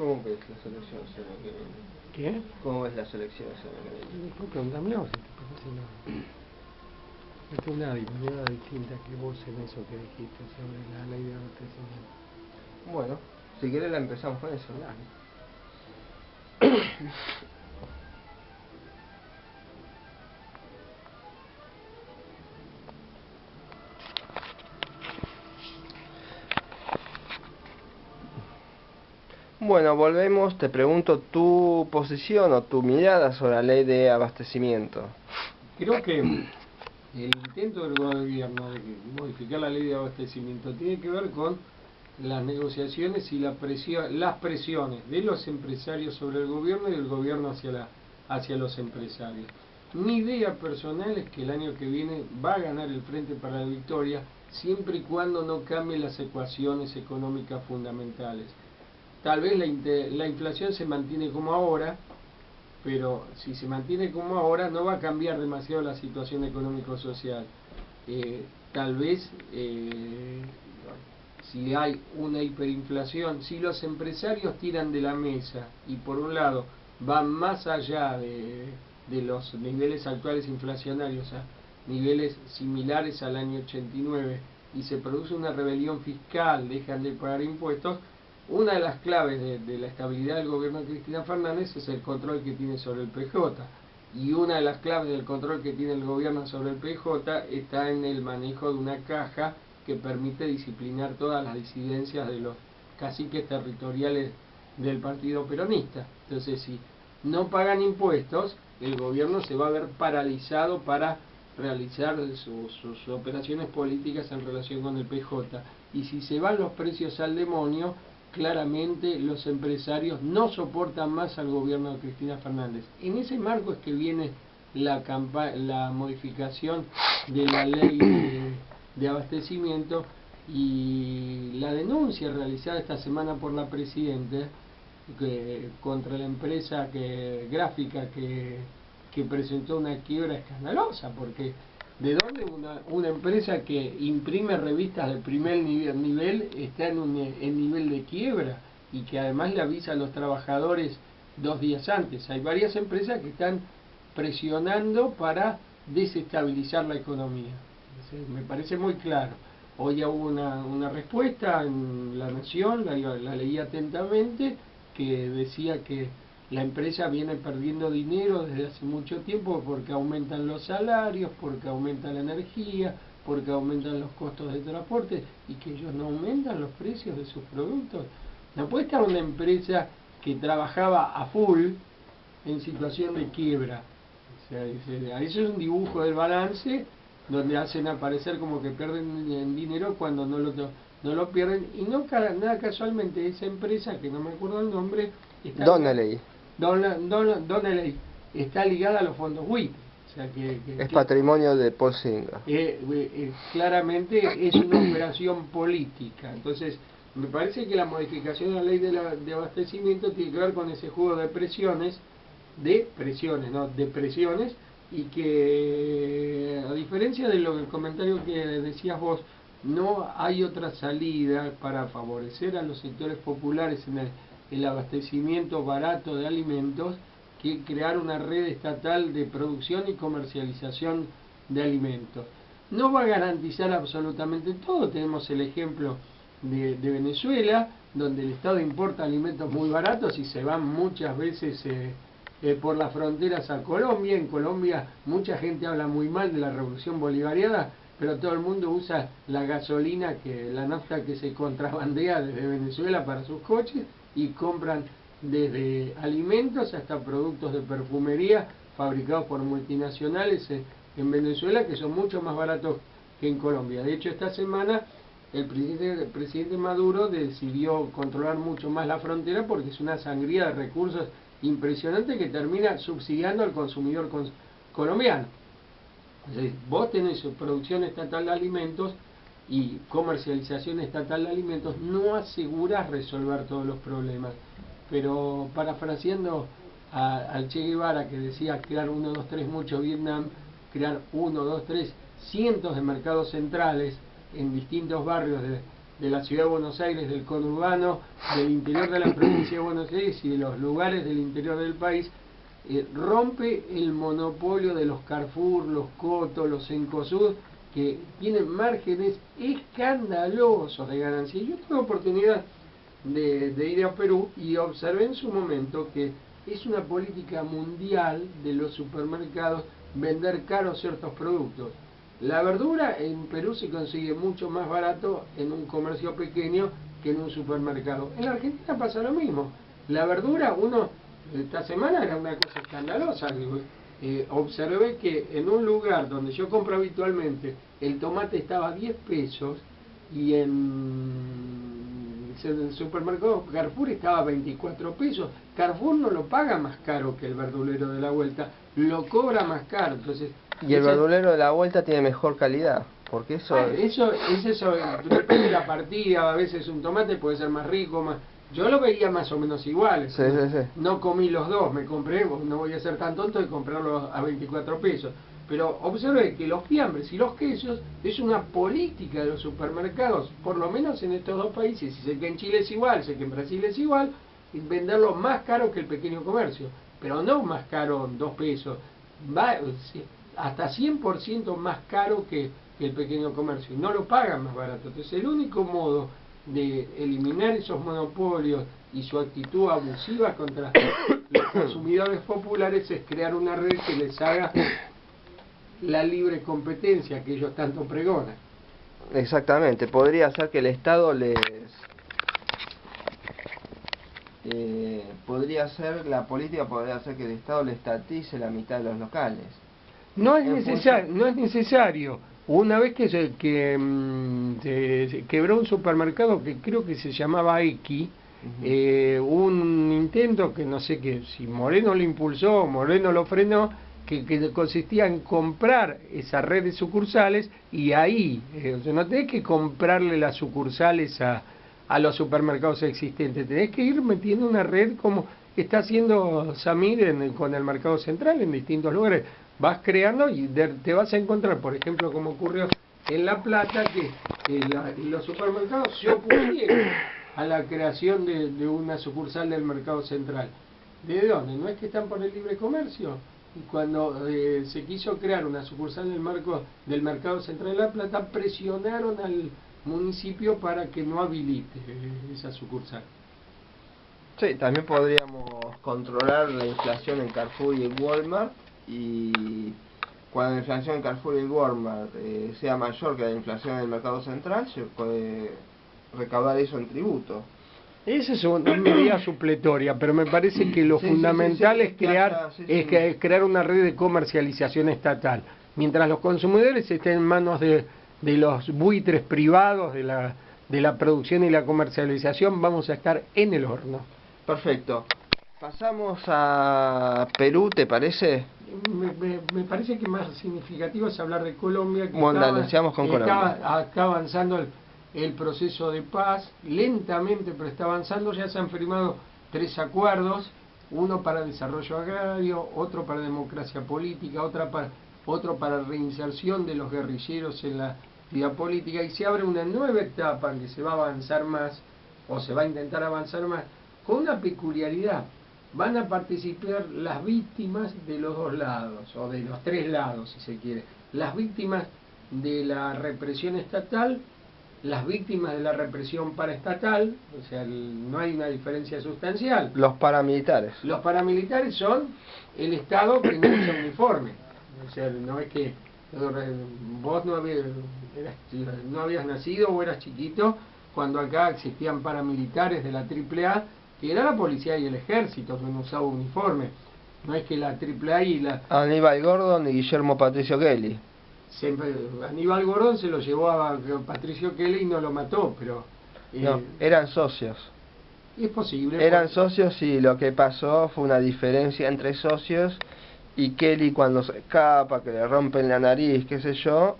¿Cómo ves las elecciones el año que viene? ¿Qué? ¿Cómo ves las elecciones el año que viene? Pregúntamelo, si te parece no tengo una mirada distinta que vos en eso que dijiste sobre la ley de abastecimiento. Bueno, si querés la empezamos con eso. Dale. Bueno, volvemos, te pregunto tu posición o tu mirada sobre la ley de abastecimiento. Creo que el intento del gobierno de modificar la ley de abastecimiento tiene que ver con las negociaciones y las presiones de los empresarios sobre el gobierno y del gobierno hacia los empresarios. Mi idea personal es que el año que viene va a ganar el Frente para la Victoria siempre y cuando no cambien las ecuaciones económicas fundamentales. Tal vez la inflación se mantiene como ahora, pero si se mantiene como ahora no va a cambiar demasiado la situación económico-social. Tal vez si hay una hiperinflación, si los empresarios tiran de la mesa y por un lado van más allá de los niveles actuales inflacionarios a niveles similares al año 89 y se produce una rebelión fiscal, dejan de pagar impuestos, una de las claves de la estabilidad del gobierno de Cristina Fernández es el control que tiene sobre el PJ. Y una de las claves del control que tiene el gobierno sobre el PJ está en el manejo de una caja que permite disciplinar todas las disidencias de los caciques territoriales del partido peronista. Entonces, si no pagan impuestos, el gobierno se va a ver paralizado para realizar sus operaciones políticas en relación con el PJ. Y si se van los precios al demonio, claramente los empresarios no soportan más al gobierno de Cristina Fernández. En ese marco es que viene la modificación de la ley de abastecimiento y la denuncia realizada esta semana por la Presidenta contra la empresa gráfica que presentó una quiebra escandalosa, porque ¿de dónde una empresa que imprime revistas de primer nivel está en nivel de quiebra y que además le avisa a los trabajadores 2 días antes? Hay varias empresas que están presionando para desestabilizar la economía. Me parece muy claro. Hoy hubo una respuesta en La Nación, la leí atentamente, que decía que la empresa viene perdiendo dinero desde hace mucho tiempo porque aumentan los salarios, porque aumenta la energía, porque aumentan los costos de transporte y que ellos no aumentan los precios de sus productos. No puede estar una empresa que trabajaba a full en situación de quiebra. O sea, eso es un dibujo del balance donde hacen aparecer como que pierden dinero cuando no lo pierden, y no nada casualmente esa empresa, que no me acuerdo el nombre, Donnelley. Donnelley está ligada a los fondos WIP. O sea es patrimonio de Paul Singer. Claramente es una operación política. Entonces, me parece que la modificación de la ley de abastecimiento tiene que ver con ese juego de presiones, y que, a diferencia de el comentario que decías vos, no hay otra salida para favorecer a los sectores populares en el abastecimiento barato de alimentos que crear una red estatal de producción y comercialización de alimentos. No va a garantizar absolutamente todo. Tenemos el ejemplo de Venezuela, donde el Estado importa alimentos muy baratos y se van muchas veces por las fronteras a Colombia. En Colombia mucha gente habla muy mal de la revolución bolivariana, pero todo el mundo usa la gasolina, la nafta que se contrabandea desde Venezuela para sus coches, y compran desde alimentos hasta productos de perfumería fabricados por multinacionales en Venezuela, que son mucho más baratos que en Colombia. De hecho, esta semana el presidente Maduro decidió controlar mucho más la frontera porque es una sangría de recursos impresionante que termina subsidiando al consumidor colombiano. Entonces, vos tenés producción estatal de alimentos y comercialización estatal de alimentos, no aseguras resolver todos los problemas. Pero parafraseando al Che Guevara, que decía crear 1, 2, 3 mucho Vietnam, crear 1, 2, 3 cientos de mercados centrales en distintos barrios de la ciudad de Buenos Aires, del conurbano, del interior de la provincia de Buenos Aires y de los lugares del interior del país, rompe el monopolio de los Carrefour, los Coto, los Cencosud, que tienen márgenes escandalosos de ganancia. Yo tuve oportunidad de ir a Perú y observé en su momento que es una política mundial de los supermercados vender caros ciertos productos. La verdura en Perú se consigue mucho más barato en un comercio pequeño que en un supermercado. En la Argentina pasa lo mismo. La verdura, esta semana era una cosa escandalosa. Observé que en un lugar donde yo compro habitualmente, el tomate estaba a 10 pesos y en el supermercado Carrefour estaba a 24 pesos. Carrefour no lo paga más caro que el verdulero de la vuelta, lo cobra más caro. Entonces, y el verdulero de la vuelta tiene mejor calidad, porque eso eso depende de la partida. A veces un tomate puede ser más rico, más... Yo lo veía más o menos igual. Sí. No comí los dos, me compré, no voy a ser tan tonto de comprarlos a 24 pesos. Pero observé que los fiambres y los quesos es una política de los supermercados, por lo menos en estos dos países, y sé que en Chile es igual, sé que en Brasil es igual, venderlo más caro que el pequeño comercio, pero no más caro 2 pesos, hasta 100% más caro que el pequeño comercio, y no lo pagan más barato. Entonces el único modo de eliminar esos monopolios y su actitud abusiva contra los consumidores populares es crear una red que les haga la libre competencia que ellos tanto pregonan. Exactamente, podría ser que el Estado la política podría ser que el Estado le estatice la mitad de los locales. No es necesario. Una vez que se quebró un supermercado que creo que se llamaba X, un intento que no sé qué, si Moreno lo impulsó, Moreno lo frenó, que consistía en comprar esa red de sucursales y ahí, no tenés que comprarle las sucursales a los supermercados existentes, tenés que ir metiendo una red como está haciendo Samir con el mercado central en distintos lugares. Vas creando y te vas a encontrar, por ejemplo, como ocurrió en La Plata, que los supermercados se opusieron a la creación de una sucursal del mercado central. ¿De dónde? ¿No es que están por el libre comercio? Y cuando se quiso crear una sucursal del mercado central de La Plata, presionaron al municipio para que no habilite esa sucursal. Sí, también podríamos controlar la inflación en Carrefour y en Walmart, y cuando la inflación en Carrefour y Walmart sea mayor que la inflación en el mercado central, se puede recaudar eso en tributo. Esa es una medida supletoria, pero me parece que lo fundamental es crear una red de comercialización estatal. Mientras los consumidores estén en manos de los buitres privados de la producción y la comercialización, vamos a estar en el horno. Perfecto. Pasamos a Perú, ¿te parece? Me parece que más significativo es hablar de Colombia, que está avanzando el proceso de paz, lentamente, pero está avanzando. Ya se han firmado 3 acuerdos, uno para desarrollo agrario, otro para democracia política, otro para reinserción de los guerrilleros en la vida política, y se abre una nueva etapa en que se va a avanzar más, o se va a intentar avanzar más, con una peculiaridad. Van a participar las víctimas de los dos lados, o de los 3 lados, si se quiere. Las víctimas de la represión estatal, las víctimas de la represión paraestatal, o sea, no hay una diferencia sustancial. Los paramilitares. Los paramilitares son el Estado que no usa uniforme. O sea, no es que vos no habías nacido o eras chiquito cuando acá existían paramilitares de la AAA, que era la policía y el ejército, que no usaba uniforme. No es que la AAA y la... Aníbal Gordon y Guillermo Patricio Kelly. Aníbal Gordon se lo llevó a Patricio Kelly y no lo mató, pero... no, eran socios. Es posible. Eran socios, y lo que pasó fue una diferencia entre socios, y Kelly, cuando se escapa, que le rompen la nariz, qué sé yo,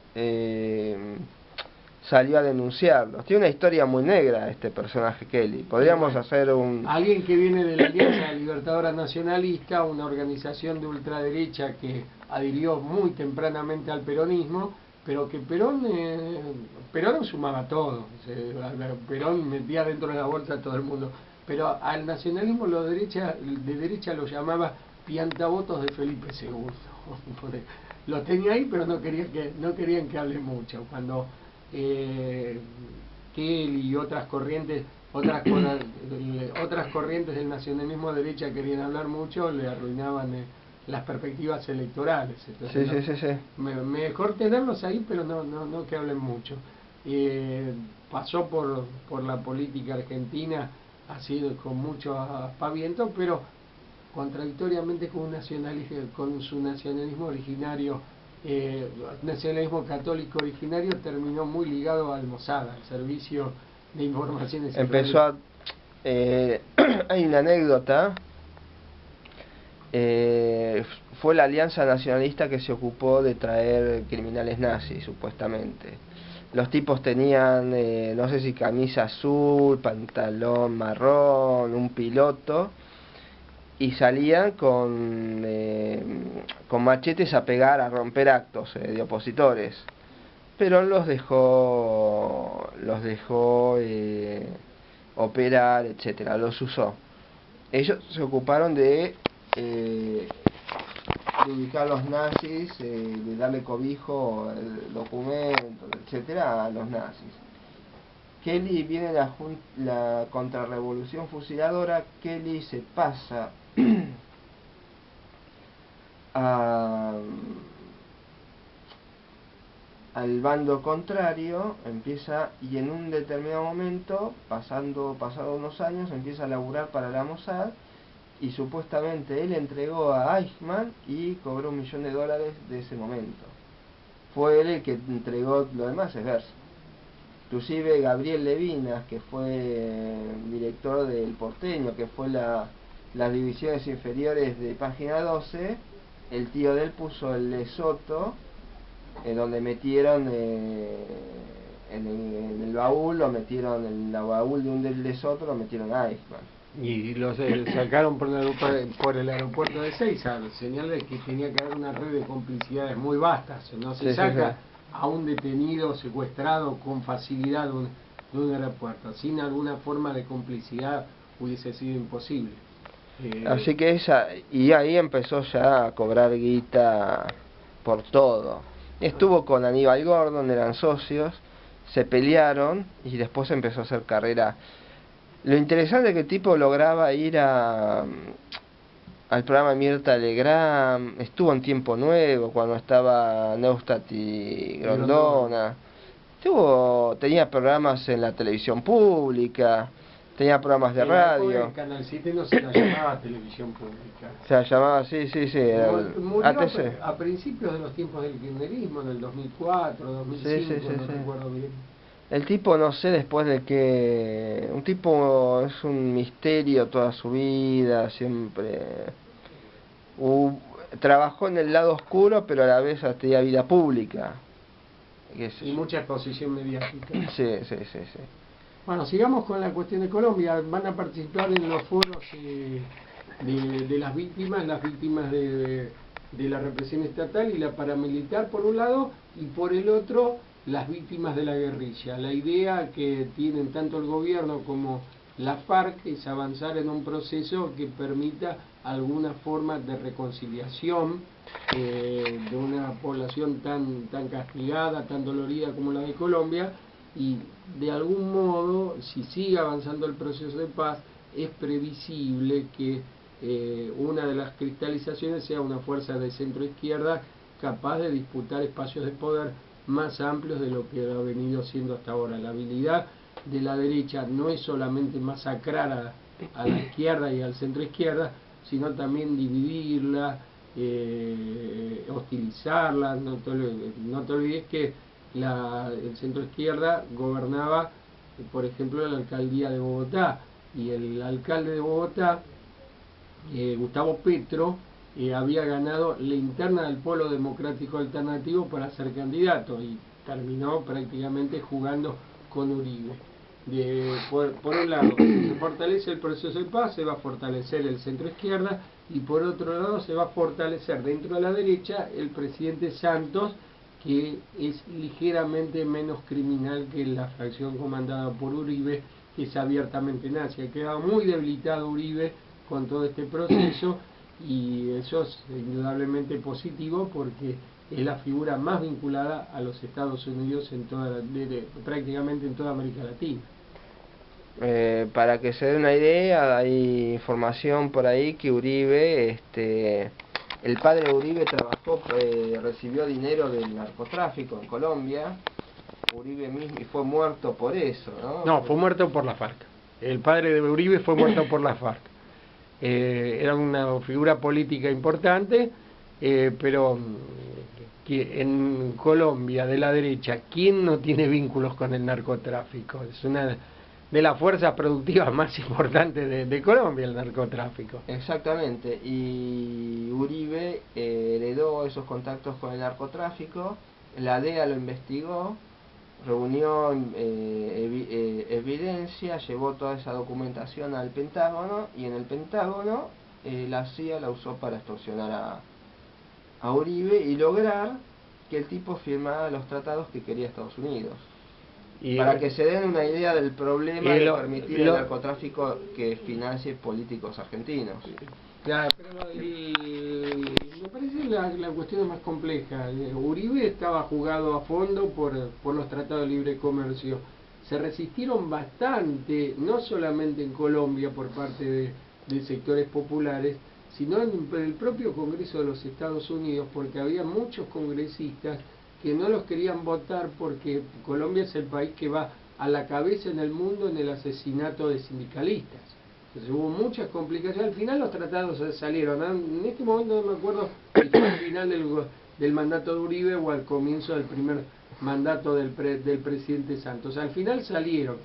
salió a denunciarlos. Tiene una historia muy negra este personaje Kelly. Podríamos hacer alguien que viene de la Alianza Libertadora Nacionalista, una organización de ultraderecha que adhirió muy tempranamente al peronismo, pero que Perón sumaba todo, Perón metía dentro de la bolsa a todo el mundo, pero al nacionalismo de derecha lo llamaba piantavotos de Felipe II. Lo tenía ahí, pero no querían que hable mucho. Cuando Kelly y otras corrientes del nacionalismo de derecha querían hablar mucho, le arruinaban las perspectivas electorales. Entonces, sí. mejor tenerlos ahí, pero no que hablen mucho. Pasó por la política argentina, ha sido con mucho aspaviento, pero contradictoriamente con su nacionalismo originario, nacionalismo católico originario, terminó muy ligado al Mossad, al servicio de informaciones. Hay una anécdota. Fue la Alianza Nacionalista que se ocupó de traer criminales nazis, supuestamente. Los tipos tenían, no sé si camisa azul, pantalón marrón, un piloto, y salían con machetes a pegar, a romper actos de opositores. Pero los dejó operar, etcétera, los usó. Ellos se ocuparon de ubicar a los nazis, de darle cobijo, documentos, etcétera, a los nazis. Kelly viene la contrarrevolución fusiladora. Kelly se pasa al bando contrario, y en un determinado momento, pasado unos años, empieza a laburar para la Mossad, y supuestamente él entregó a Eichmann y cobró $1 millón de ese momento. Fue él el que entregó, lo demás es verso. Inclusive Gabriel Levinas, que fue director del Porteño, que fue las divisiones inferiores de Página 12, el tío de él puso el Lesoto, donde metieron en el baúl, lo metieron en el baúl de un del Lesoto, lo metieron a Eichmann. Y los sacaron por el aeropuerto de Ezeiza, señal de que tenía que haber una red de complicidades muy vastas. No se saca a un detenido secuestrado con facilidad de un aeropuerto. Sin alguna forma de complicidad hubiese sido imposible. Así que y ahí empezó ya a cobrar guita por todo. Estuvo con Aníbal Gordon, eran socios, se pelearon y después empezó a hacer carrera. Lo interesante es que el tipo lograba ir al programa Mirta Legrand, estuvo en Tiempo Nuevo cuando estaba Neustadt y Grondona, tenía programas en la televisión pública, tenía programas de radio. En Canal 7 no se la llamaba televisión pública. Se la llamaba, sí. Murió ATC. A principios de los tiempos del kirchnerismo, en el 2004, 2005, no recuerdo bien. El tipo, no sé después de que... Un tipo es un misterio toda su vida, siempre... trabajó en el lado oscuro, pero a la vez tenía vida pública. Y mucha exposición mediática. Sí. Bueno, sigamos con la cuestión de Colombia. Van a participar en los foros de las víctimas de la represión estatal y la paramilitar por un lado, y por el otro las víctimas de la guerrilla. La idea que tienen tanto el gobierno como la FARC es avanzar en un proceso que permita alguna forma de reconciliación de una población tan castigada, tan dolorida como la de Colombia, y de algún modo, si sigue avanzando el proceso de paz, es previsible que una de las cristalizaciones sea una fuerza de centro izquierda capaz de disputar espacios de poder más amplios de lo que ha venido siendo hasta ahora. La habilidad de la derecha no es solamente masacrar a la izquierda y al centro izquierda, sino también dividirla, hostilizarla. No te olvides que el centro izquierda gobernaba, por ejemplo, la alcaldía de Bogotá, y el alcalde de Bogotá, Gustavo Petro, había ganado la interna del Polo Democrático Alternativo para ser candidato y terminó prácticamente jugando con Uribe. Por un lado, se fortalece el proceso de paz, se va a fortalecer el centro izquierda, y por otro lado se va a fortalecer dentro de la derecha el presidente Santos, que es ligeramente menos criminal que la fracción comandada por Uribe, que es abiertamente nazi. Ha quedado muy debilitado Uribe con todo este proceso, y eso es indudablemente positivo porque es la figura más vinculada a los Estados Unidos en prácticamente en toda América Latina. Para que se dé una idea, hay información por ahí que Uribe, el padre de Uribe trabajó, recibió dinero del narcotráfico en Colombia, Uribe mismo, y fue muerto por eso, ¿no? No, fue muerto por la FARC. El padre de Uribe fue muerto por la FARC. Era una figura política importante, pero que en Colombia, de la derecha, ¿quién no tiene vínculos con el narcotráfico? Es una de las fuerzas productivas más importantes de Colombia, el narcotráfico. Exactamente, y Uribe heredó esos contactos con el narcotráfico, la DEA lo investigó, reunió evidencia, llevó toda esa documentación al Pentágono, y en el Pentágono la CIA la usó para extorsionar a Uribe y lograr que el tipo firmara los tratados que quería Estados Unidos. Para que se den una idea del problema de permitir el narcotráfico que financie políticos argentinos. Claro, pero me parece la cuestión más compleja. Uribe estaba jugado a fondo por los tratados de libre comercio. Se resistieron bastante, no solamente en Colombia por parte de sectores populares, sino en el propio Congreso de los Estados Unidos, porque había muchos congresistas que no los querían votar porque Colombia es el país que va a la cabeza en el mundo en el asesinato de sindicalistas. Entonces hubo muchas complicaciones. Al final los tratados salieron. En este momento no me acuerdo si fue al final del mandato de Uribe o al comienzo del primer mandato del presidente Santos. Al final salieron,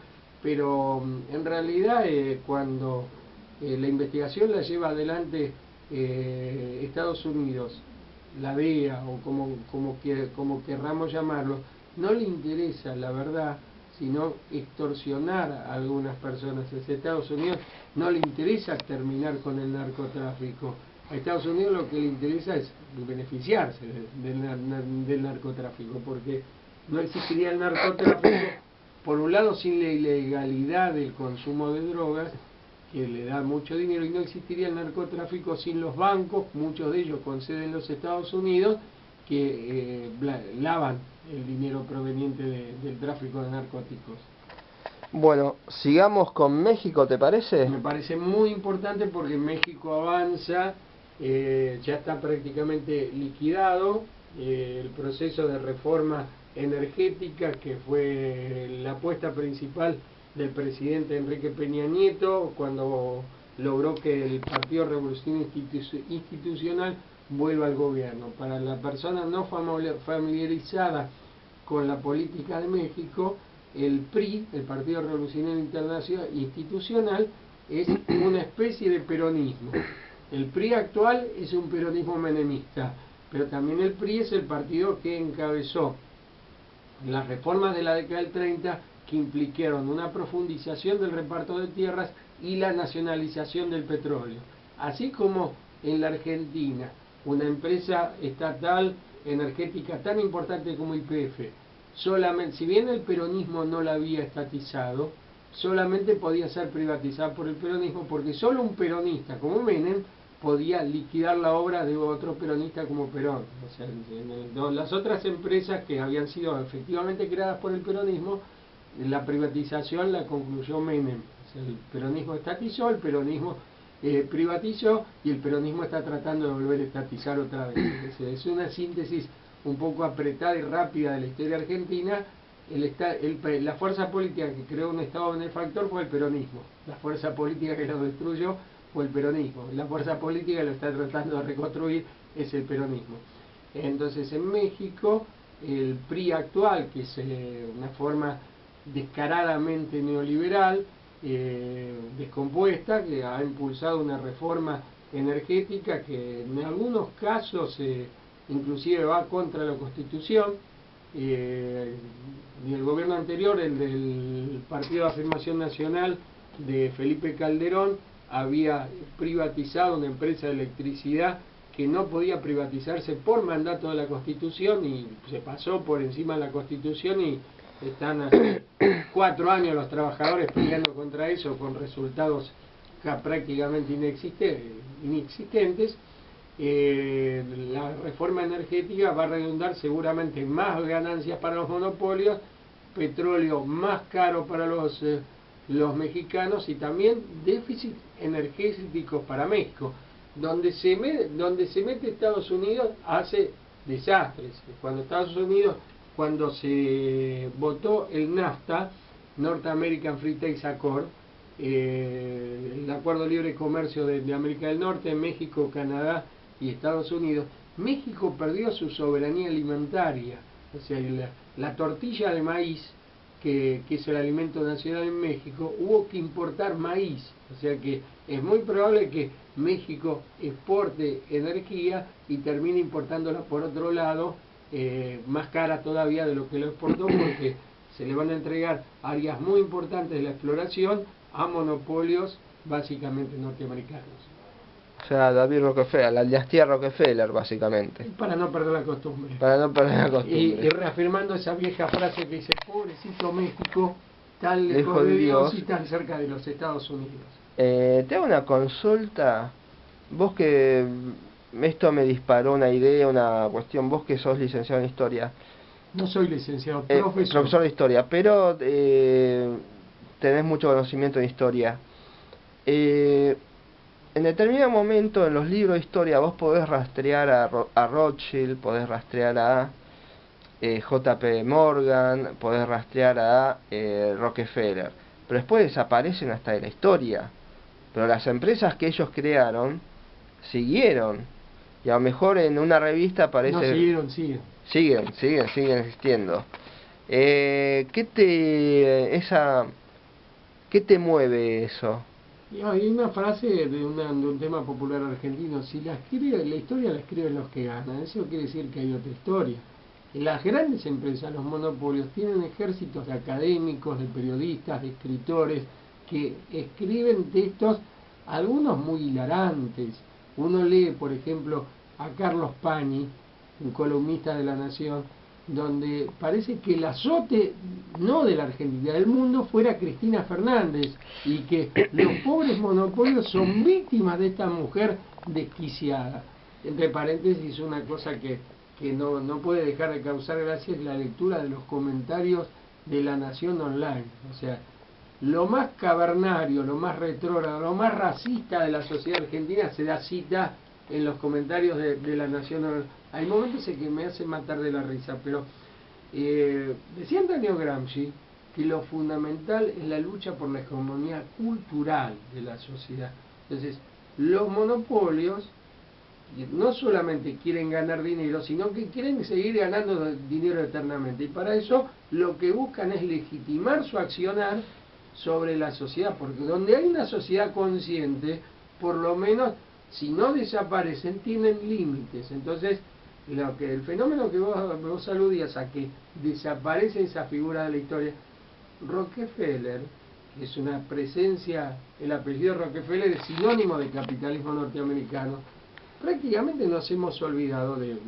pero en realidad cuando la investigación la lleva adelante Estados Unidos, la DEA o como querramos llamarlo, no le interesa la verdad, sino extorsionar a algunas personas. A Estados Unidos no le interesa terminar con el narcotráfico. A Estados Unidos lo que le interesa es beneficiarse del narcotráfico, porque no existiría el narcotráfico, por un lado, sin la ilegalidad del consumo de drogas, que le da mucho dinero, y no existiría el narcotráfico sin los bancos, muchos de ellos con sede en los Estados Unidos, que lavan el dinero proveniente del tráfico de narcóticos. Bueno, sigamos con México, ¿te parece? Me parece muy importante porque México avanza, ya está prácticamente liquidado el proceso de reforma energética, que fue la apuesta principal del presidente Enrique Peña Nieto cuando logró que el Partido Revolución Institucional vuelva al gobierno. Para la persona no familiarizada con la política de México, el PRI, el Partido Revolucionario Institucional, es una especie de peronismo. El PRI actual es un peronismo menemista, pero también el PRI es el partido que encabezó las reformas de la década del 30, que implicaron una profundización del reparto de tierras y la nacionalización del petróleo. Así como en la Argentina, una empresa estatal energética tan importante como YPF, solamente, si bien el peronismo no la había estatizado, solamente podía ser privatizada por el peronismo, porque solo un peronista como Menem podía liquidar la obra de otro peronista como Perón. O sea, las otras empresas que habían sido efectivamente creadas por el peronismo, la privatización la concluyó Menem. O sea, el peronismo estatizó, el peronismo privatizó, y el peronismo está tratando de volver a estatizar otra vez. Es una síntesis un poco apretada y rápida de la historia argentina. La fuerza política que creó un Estado benefactor fue el peronismo. La fuerza política que lo destruyó fue el peronismo. La fuerza política que lo está tratando de reconstruir es el peronismo. Entonces en México el PRI actual, que es una forma descaradamente neoliberal, descompuesta, que ha impulsado una reforma energética que en algunos casos inclusive va contra la Constitución. Y el gobierno anterior, el del Partido de Afirmación Nacional de Felipe Calderón, había privatizado una empresa de electricidad que no podía privatizarse por mandato de la Constitución, y se pasó por encima de la Constitución, y están hace 4 años los trabajadores peleando contra eso con resultados prácticamente inexistentes. La reforma energética va a redundar seguramente en más ganancias para los monopolios, petróleo más caro para los mexicanos, y también déficit energético para México. Donde se mete Estados Unidos hace desastres. Cuando se votó el NAFTA, North American Free Trade Accord, el acuerdo de libre comercio de América del Norte, México, Canadá y Estados Unidos, México perdió su soberanía alimentaria. O sea, la tortilla de maíz, que es el alimento nacional en México, hubo que importar maíz. O sea que es muy probable que México exporte energía y termine importándola por otro lado, más cara todavía de lo que lo exportó, porque se le van a entregar áreas muy importantes de la exploración a monopolios básicamente norteamericanos. O sea, David Rockefeller, la dinastía Rockefeller, básicamente. Para no perder la costumbre. Para no perder la costumbre. Y reafirmando esa vieja frase que dice, pobrecito México, tan lejos de Dios y tan cerca de los Estados Unidos. Te hago una consulta. Vos que... Esto me disparó una idea, una cuestión. Vos que sos licenciado en Historia. No soy licenciado, profesor de Historia, pero tenés mucho conocimiento en Historia. En determinado momento en los libros de historia vos podés rastrear a Rothschild, podés rastrear a J.P. Morgan, podés rastrear a Rockefeller, pero después desaparecen hasta de la historia. Pero las empresas que ellos crearon siguieron, y a lo mejor en una revista aparece... No, siguen existiendo. ¿Qué te mueve eso? Hay una frase de un tema popular argentino: si la historia la escriben los que ganan. Eso quiere decir que hay otra historia. Las grandes empresas, los monopolios, tienen ejércitos de académicos, de periodistas, de escritores, que escriben textos, algunos muy hilarantes. Uno lee, por ejemplo, a Carlos Pañi, un columnista de La Nación, donde parece que el azote, no de la Argentina, del mundo, fuera Cristina Fernández, y que los pobres monopolios son víctimas de esta mujer desquiciada. Entre paréntesis, una cosa que no puede dejar de causar gracia es la lectura de los comentarios de La Nación online. O sea, lo más cavernario, lo más retrógrado, lo más racista de la sociedad argentina se da cita en los comentarios de La Nación online. Hay momentos en que me hacen matar de la risa, pero decía Antonio Gramsci que lo fundamental es la lucha por la hegemonía cultural de la sociedad. Entonces, los monopolios no solamente quieren ganar dinero, sino que quieren seguir ganando dinero eternamente. Y para eso lo que buscan es legitimar su accionar sobre la sociedad, porque donde hay una sociedad consciente, por lo menos, si no desaparecen, tienen límites. Entonces, el fenómeno que vos aludías a que desaparece esa figura de la historia, Rockefeller, que es una presencia, el apellido Rockefeller es sinónimo de capitalismo norteamericano. Prácticamente nos hemos olvidado de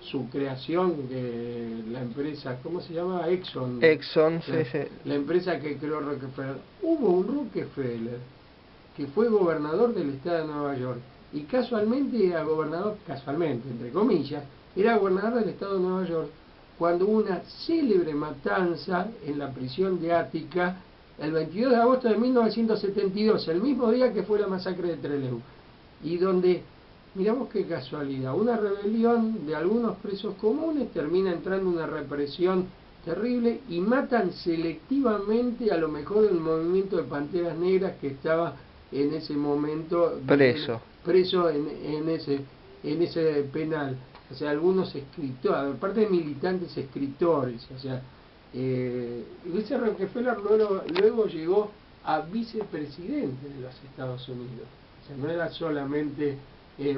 su creación, de la empresa, ¿cómo se llama? Exxon, sí. La empresa que creó Rockefeller. Hubo un Rockefeller que fue gobernador del estado de Nueva York, y casualmente era gobernador, entre comillas, era gobernador del estado de Nueva York cuando hubo una célebre matanza en la prisión de Ática el 22 de agosto de 1972, el mismo día que fue la masacre de Trelew, y donde, miramos qué casualidad, una rebelión de algunos presos comunes termina entrando una represión terrible y matan selectivamente a lo mejor el movimiento de Panteras Negras, que estaba en ese momento preso en ese penal. O sea, algunos escritores, aparte de militantes, escritores. O sea, ese Rockefeller luego llegó a vicepresidente de los Estados Unidos. O sea, no era solamente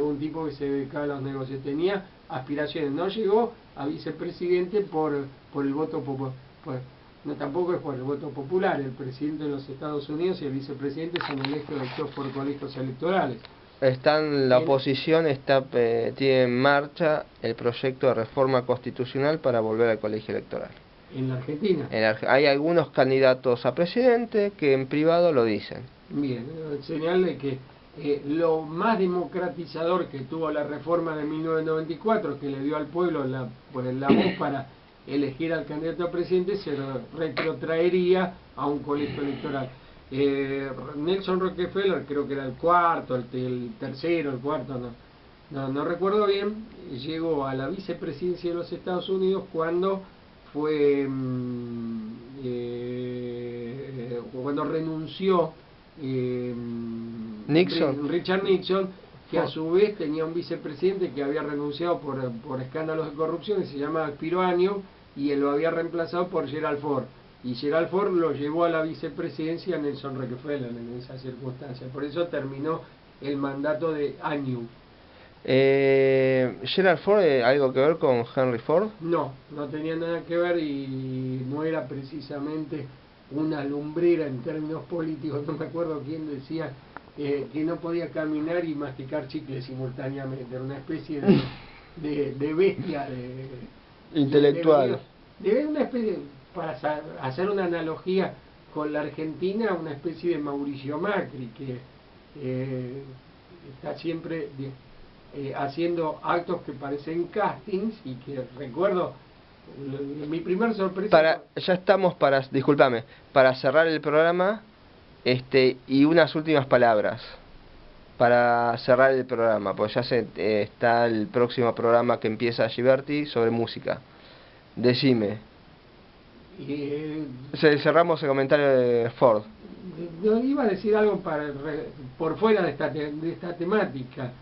un tipo que se dedicaba a los negocios, tenía aspiraciones. No llegó a vicepresidente por el voto popular. No, tampoco es por el voto popular. El presidente de los Estados Unidos y el vicepresidente son electos por colegios electorales. La oposición tiene en marcha el proyecto de reforma constitucional para volver al colegio electoral. ¿En la Argentina? Hay algunos candidatos a presidente que en privado lo dicen. Bien, señal de que lo más democratizador que tuvo la reforma de 1994, que le dio al pueblo la voz para elegir al candidato a presidente, se retrotraería a un colegio electoral. Nelson Rockefeller, creo que era el cuarto, el tercero, el cuarto, no recuerdo bien, llegó a la vicepresidencia de los Estados Unidos cuando fue cuando renunció Richard Nixon, que a su vez tenía un vicepresidente que había renunciado por escándalos de corrupción y se llamaba Spiro Agnew, y él lo había reemplazado por Gerald Ford. Y Gerald Ford lo llevó a la vicepresidencia Nelson Rockefeller en esa circunstancia. Por eso terminó el mandato de Agnew. ¿Gerald Ford algo que ver con Henry Ford? No tenía nada que ver, y no era precisamente una lumbrera en términos políticos. No me acuerdo quién decía que no podía caminar y masticar chicles simultáneamente. Era una especie de bestia intelectual. De una especie, para hacer una analogía con la Argentina, una especie de Mauricio Macri, que está siempre haciendo actos que parecen castings, y que recuerdo mi primer sorpresa. Ya estamos discúlpame, para cerrar el programa, y unas últimas palabras para cerrar el programa, pues ya está el próximo programa que empieza Giberti sobre música. Decime. Cerramos el comentario de Ford. Yo iba a decir algo por fuera de esta temática.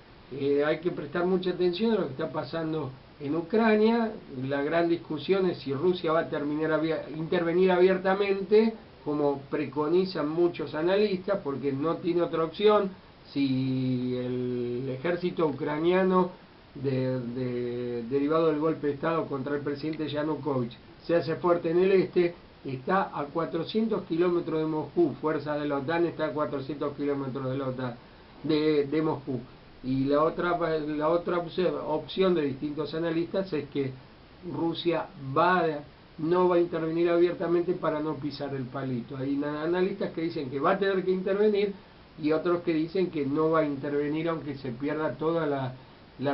Hay que prestar mucha atención a lo que está pasando en Ucrania. La gran discusión es si Rusia va a intervenir abiertamente, como preconizan muchos analistas, porque no tiene otra opción. Si el ejército ucraniano derivado del golpe de Estado contra el presidente Yanukovych se hace fuerte en el este, está a 400 kilómetros de Moscú. Fuerza de la OTAN está a 400 kilómetros de la OTAN, de Moscú. Y la otra opción de distintos analistas es que Rusia no va a intervenir abiertamente para no pisar el palito. Hay analistas que dicen que va a tener que intervenir, y otros que dicen que no va a intervenir aunque se pierda toda la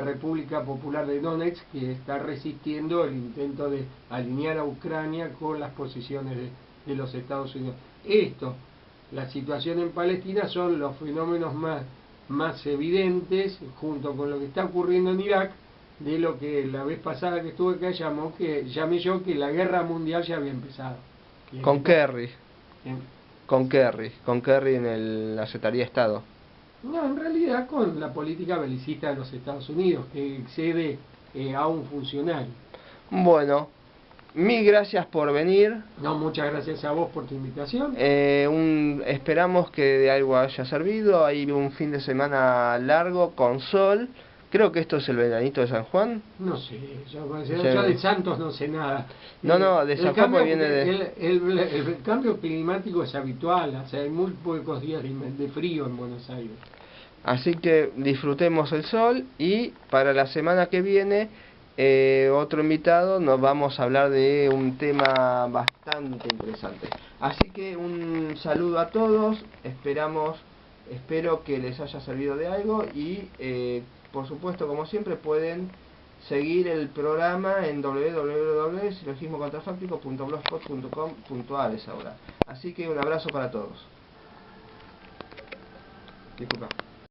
República Popular de Donetsk, que está resistiendo el intento de alinear a Ucrania con las posiciones de los Estados Unidos. La situación en Palestina, son los fenómenos más evidentes, junto con lo que está ocurriendo en Irak, de lo que la vez pasada que estuve acá llamé yo que la guerra mundial ya había empezado. Con Kerry. Con Kerry en la Secretaría de Estado. No, en realidad con la política belicista de los Estados Unidos, que excede a un funcionario. Bueno, mil gracias por venir. No, muchas gracias a vos por tu invitación. Esperamos que de algo haya servido. Hay un fin de semana largo con sol. Creo que esto es el veranito de San Juan. No sé, yo de Santos no sé nada. No, de San Juan viene de... El cambio climático es habitual, o sea, hay muy pocos días de frío en Buenos Aires. Así que disfrutemos el sol, y para la semana que viene, otro invitado, nos vamos a hablar de un tema bastante interesante. Así que un saludo a todos, espero que les haya servido de algo, y por supuesto, como siempre, pueden seguir el programa en www.silogismocontrafáctico.blogspot.com.ar ahora. Así que un abrazo para todos. Disculpa.